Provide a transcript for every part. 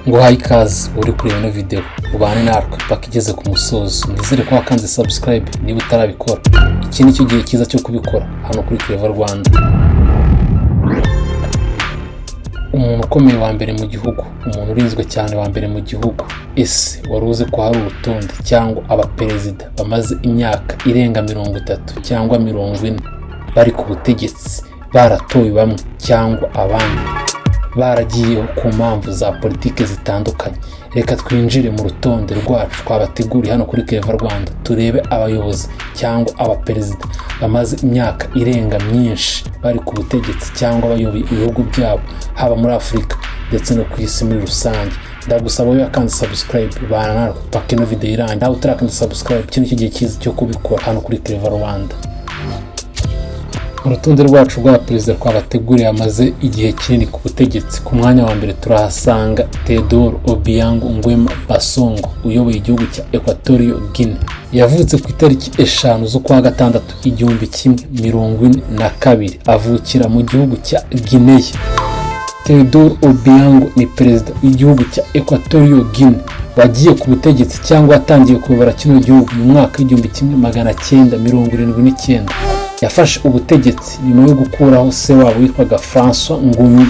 ngo hayi ikaze uri kureba ino video ubane natwe paka igeze ku musozo. Ndizere ko wakanze subscribe niba utarabikora. Iki ni cyo gihe cyiza cyo kubikora hano kuri Clever Rwanda. Umuntu ukomeye wa mbere mu gihugu, umuntu urinzwe cyane wa mbere mu gihugu, ese wari uzi ko hari urutonde cyangwa abaperezida bamaze imyaka irenga 30 cyangwa 40 bari ku butegetsi, baratowe bamwe cyangwa abandi baragiyeho ku mpamvu za politike zitandukanye? Reka twinjire mu rutonde rwacu twabateguriye hano kuri Clever Rwanda, turebe abayobozi cyangwa abaperezida bamaze imyaka irenga myinshi bari ku butegetsi cyangwa bayoboye ibihugu byabo, haba muri Afurika ndetse no ku isi muri rusange. Ndagusaba wowe wakanze subscribe bana natwe paka ino video irangiye. Nawe utarakanze subscribe, iki ni cyo gihe cyiza cyo kubikora hano kuri Clever Rwanda. Urutonde rwacu rwa perezida twabateguriye amaze igihe kinini ku butegetsi. Ku mwanya wa mbere turahasanga Teodoro Obiang Nguema Basongo, uyoboye igihugu cya Equatorial Guinea. Yavutse ku itariki 5 z'ukwa gatandatu 1942, avukira mu gihugu cya Guinea. Teodoro Obiang ni perezida w'igihugu cya Equatorial Guinea wagiye ku butegetsi cyangwa watangiye kuyobora kino gihugu mu mwaka 1979. Yafashe ubutegetsi nyuma yo gukuraho se wabo witwaga François Ngumi.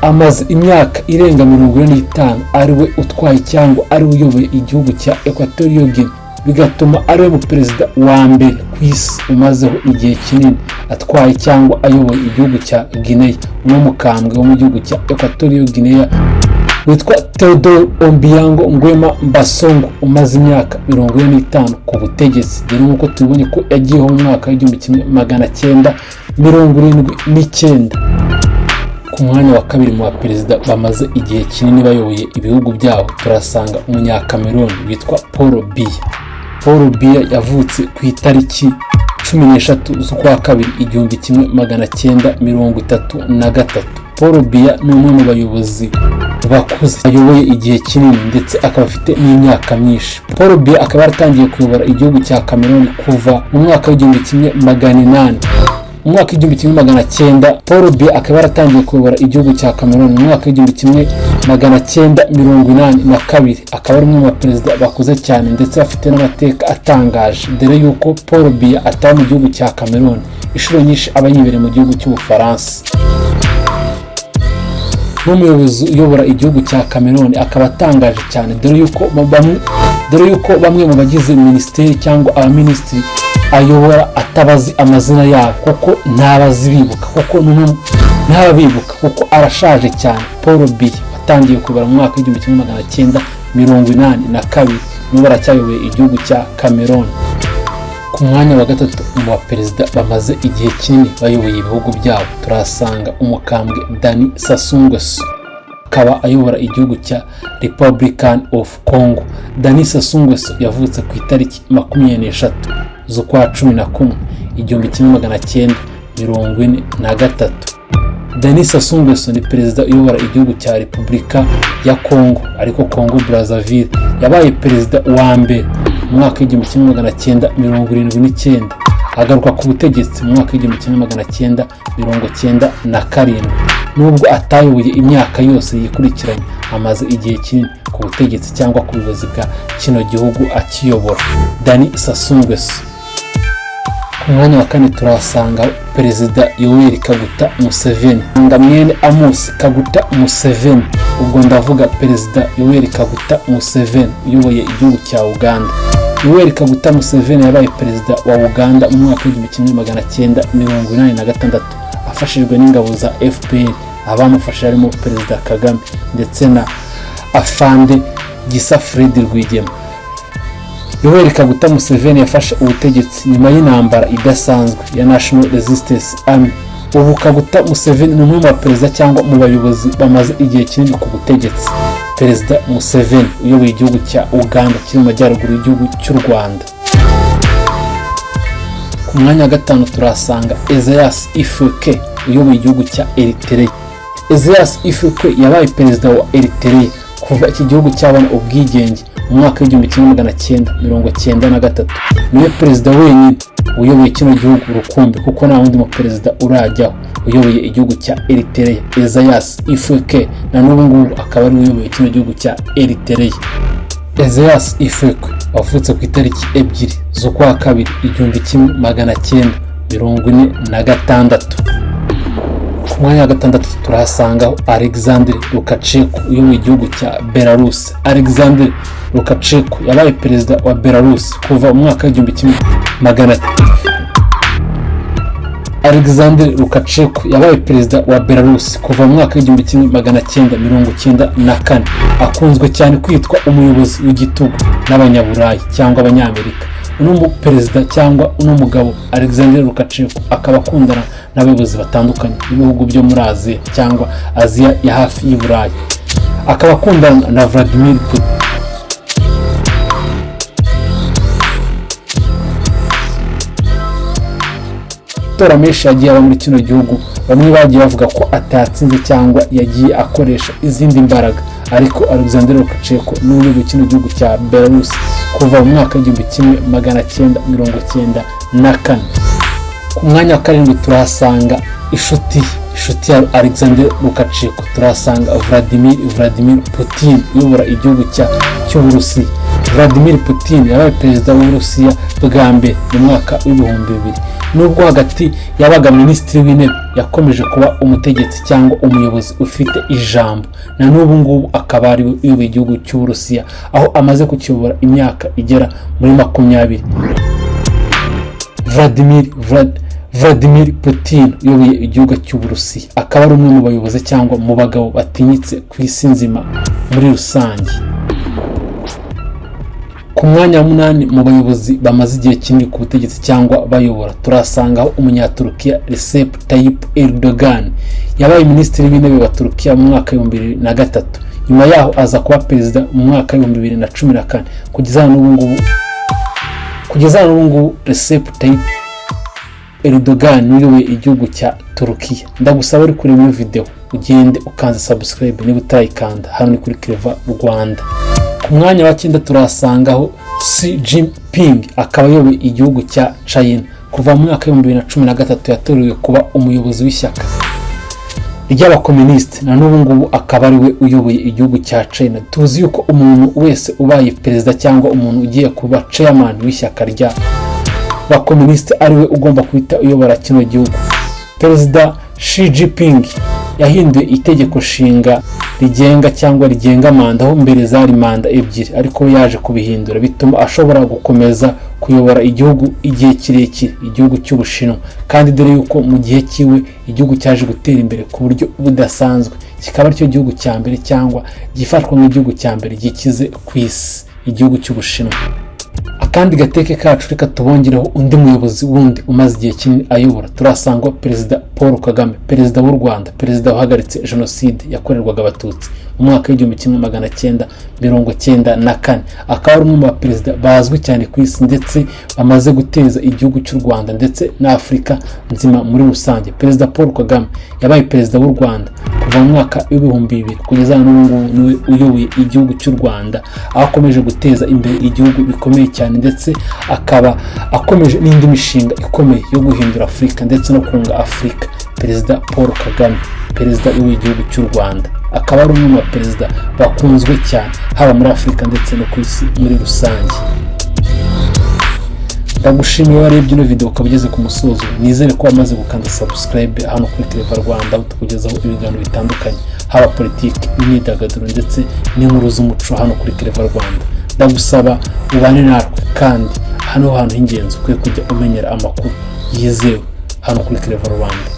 Amaze imyaka irenga 45 ariwe utwaye cyangwa ariwe uyoboye igihugu cya Equatorial Guinea, bigatuma ariwe mu perezida wa mbere ku isi umazeho igihe kinini atwaye cyangwa ayoboye igihugu cya Guinea. Uno mukambwe wo mu gihugu cya Equatorial Guinea witwa Teodoro Obiang Nguema Basongo, umaze imyaka 45 ku butegetsi. Dore nk'uko tubonye ko yagiyeho mu mwaka w'1979. Ku mwanya wa kabiri mu baperezida bamaze igihe kinini bayoboye ibihugu byabo turasanga umunyakameruni witwa Paul Biya. Paul Biya yavutse ku itariki 13 z'ukwa kabiri 1933. Paul Biya ni umwe mu bayobozi bakuze bayoboye igihe kinini ndetse akaba afite n'imyaka myinshi. Paul Biya akaba yaratangiye kuyobora igihugu cya Cameroon kuva mu mwaka w'1800. Mu mwaka w'1900 Paul Biya akaba yaratangiye kuyobora igihugu cya Cameroon mu mwaka w'1982. Akaba ari umwe mu baperezida bakuze cyane ndetse afite n'amateka atangaje, dore yuko Paul Biya ataba mu gihugu cya Cameroon inshuro nyinshi aba yibereye mu gihugu cy'Ubufaransa. N'umuyobozi uyobora igihugu cya Cameroon akaba atangaje cyane, dore yuko bamwe mu bagize minisiteri cyangwa abaminisitiri ayobora atabazi amazina yabo, kuko ntabazibibuka, kuko arashaje cyane. Paul Biya watangiye kuyobora mu mwaka w'1982 n'ubu aracyayoboye igihugu cya Cameroon. Ku mwanya wa gatatu mu baperezida bamaze igihe kinini bayoboye ibihugu byabo turahasanga umukambwe Denis Sassou Nguesso, akaba ayobora igihugu cya Republican of Congo. Denis Sassou Nguesso yavutse ku itariki 23 z'ukwa 11 1943. Denis Sassou Nguesso ni perezida uyobora igihugu cya Repubulika ya Congo, ariko Congo Brazzaville. Yabaye perezida wa mbere mu mwaka w'1979, agaruka ku butegetsi mu mwaka w'1997. Nubwo atayoboye imyaka yose yikurikiranye, amaze igihe kinini ku butegetsi cyangwa ku buyobozi bwa kino gihugu akiyobora. Denis Sassou Nguesso. Ku mwanya wa kane turahasanga perezida Yoweri Kaguta Museveni, mwene Amos Kaguta Museveni. Ubwo ndavuga perezida Yoweri Kaguta Museveni uyoboye igihugu cya Uganda. Yoweri Kaguta Museveni yabaye perezida wa Uganda mu mwaka w'1986, afashijwe n'ingabo za FPR. Abamufasha harimo perezida Kagame ndetse na Afande Gisa Fred Rwigema. Yoweri Kaguta Museveni yafashe ubutegetsi nyuma y'intambara idasanzwe ya National Resistance Army. Ubu Kaguta Museveni ni umwe mu baperezida cyangwa mu bayobozi bamaze igihe kinini ku butegetsi. Perezida Museveni uyoboye igihugu cya Uganda kiri mu majyaruguru y'igihugu cy'u Rwanda. Ku mwanya wa gatanu turahasanga Isaias Afwerki uyoboye igihugu cya Eritrea. Isaias Afwerki yabaye perezida wa Eritrea kuva iki gihugu cyabona ubwigenge mu mwaka w'1993. Niwe perezida wenyine uyoboye kino gihugu rukumbi kuko nta wundi muperezida urajyaho uyoboye igihugu cya Eritrea, Isaias Afwerki, na n'ubu ngubu akaba ari uyoboye kino gihugu cya Eritrea. Isaias Afwerki wavutse ku itariki 2 z'ukwa kabiri 1946. Ku mwanya wa gatandatu turahasangaho Alexander Lukashenko uyoboye igihugu cya Belarus. Alexander Lukashenko yabaye perezida wa Belarus kuva mu mwaka Alexander Lukashenko yabaye perezida wa Belarus kuva mu mwaka 1994. Akunzwe cyane kwitwa umuyobozi w'igitugu n'abanyaburayi cyangwa abanyamerika. Uno perezida cyangwa uno mugabo Alexander Lukashenko akaba akundana n'abayobozi batandukanye b'ibihugu byo muri Aziya cyangwa Aziya ya hafi y'Iburayi. Akaba akundana na Vladimir Putin. Amatora menshi yagiye aba muri kino gihugu, bamwe bagiye bavuga ko atatsinze cyangwa yagiye akoresha izindi mbaraga, ariko Alexander Lukashenko n'uyoboye kino gihugu cya Belarus kuva mu mwaka 1994. Ku mwanya wa karindwi turahasanga inshuti ya Alexander Lukashenko, turahasanga Vladimir Putin uyobora igihugu cy'Uburusiya. Vladimir Putin yabaye perezida w'Uburusiya bwa mbere mu mwaka w'2000. Nubwo hagati yabaga minisitiri w'intebe, yakomeje kuba umutegetsi cyangwa umuyobozi ufite ijambo, na n'ubu ngubu akaba ari uyoboye igihugu cy'Uburusiya aho amaze kukiyobora imyaka igera muri 20. Vladimir Putin uyoboye igihugu cy'Uburusiya akaba ari umwe mu bayobozi cyangwa mu bagabo batinyitse ku isi nzima muri rusange. Ku mwanya wa 8 mu bayobozi bamaze igihe kinini ku butegetsi cyangwa bayobora turasangaho umunyaturukiya Recep Tayyip Erdogan. Yabaye minisitiri w'intebe wa Turukiya mu mwaka 2003. Nyuma yaho aza kuba perezida mu mwaka 2014. Kugeza n'ubu ngubu Recep Tayyip Erdogan uyoboye igihugu cya Turukiya. Ndagusaba uri kureba iyo video ugende ukanze subscribe niba utayikanda, hano ni kuri Clever Rwanda. Ku mwanya wa 9 turasangaho Xi Jinping akaba ayoboye igihugu cya China. Kuva mu mwaka 2013 yatorewe kuba umuyobozi w'ishyaka ry'abakomunisiti, na n'ubu ngubu akaba ari we uyoboye igihugu cya China. Tuzi yuko umuntu wese ubaye perezida cyangwa umuntu ugiye kuba chairman w'ishyaka ry'abakomunisiti ari we ugomba kwita uyobora kino gihugu. Perezida Xi Jinping yahinduye itegeko nshinga rigenga manda, aho mbere zari manda 2, ariko yaje kubihindura bituma ashobora gukomeza kuyobora igihugu igihe kirekire, igihugu cy'Ubushinwa. Kandi dore yuko mu gihe kiwe igihugu cyaje gutera imbere ku buryo budasanzwe, kikaba aricyo gihugu cya mbere cyangwa gifatwa nk'igihugu cya mbere gikize ku isi, igihugu cy'Ubushinwa. Akandi gateke kacu reka tubongereho undi muyobozi wundi umaze igihe kinini ayobora. Turasanga Perezida Paul Kagame, perezida w'u Rwanda, perezida wahagaritse jenoside yakorerwaga abatutsi mu mwaka 1994. Akaba ari umwe mu baperezida bazwi cyane ku isi ndetse bamaze guteza igihugu cy'u Rwanda ndetse na Afurika nzima muri rusange. Perezida Paul Kagame yabaye perezida w'u Rwanda kuva mu mwaka 2000 kugeza n'ubu niwe uyoboye igihugu cy'u Rwanda, aho akomeje guteza imbere igihugu bikomeye cyane ndetse akaba akomeje n'indi mishinga ikomeye yo guhindura Afurika ndetse no kunga Afurika. Perezida Paul Kagame, perezida w'igihugu cy'u Rwanda, akaba ari umwe mu baperezida bakunzwe cyane haba muri Afurika ndetse no ku isi muri rusange. Ndagushimiye warebye ino video ukaba ugeze ku musozo. Nizere ko wamaze gukanda subscribe hano kuri Clever Rwanda, tukugezaho ibiganiro bitandukanye haba politiki, imyidagaduro ndetse n'inkuru z'umuco hano kuri Clever Rwanda. Ndagusaba ubane natwe kandi hano hantu h'ingenzi ukwiye kujya umenyera amakuru yizewe hano kuri Clever Rwanda.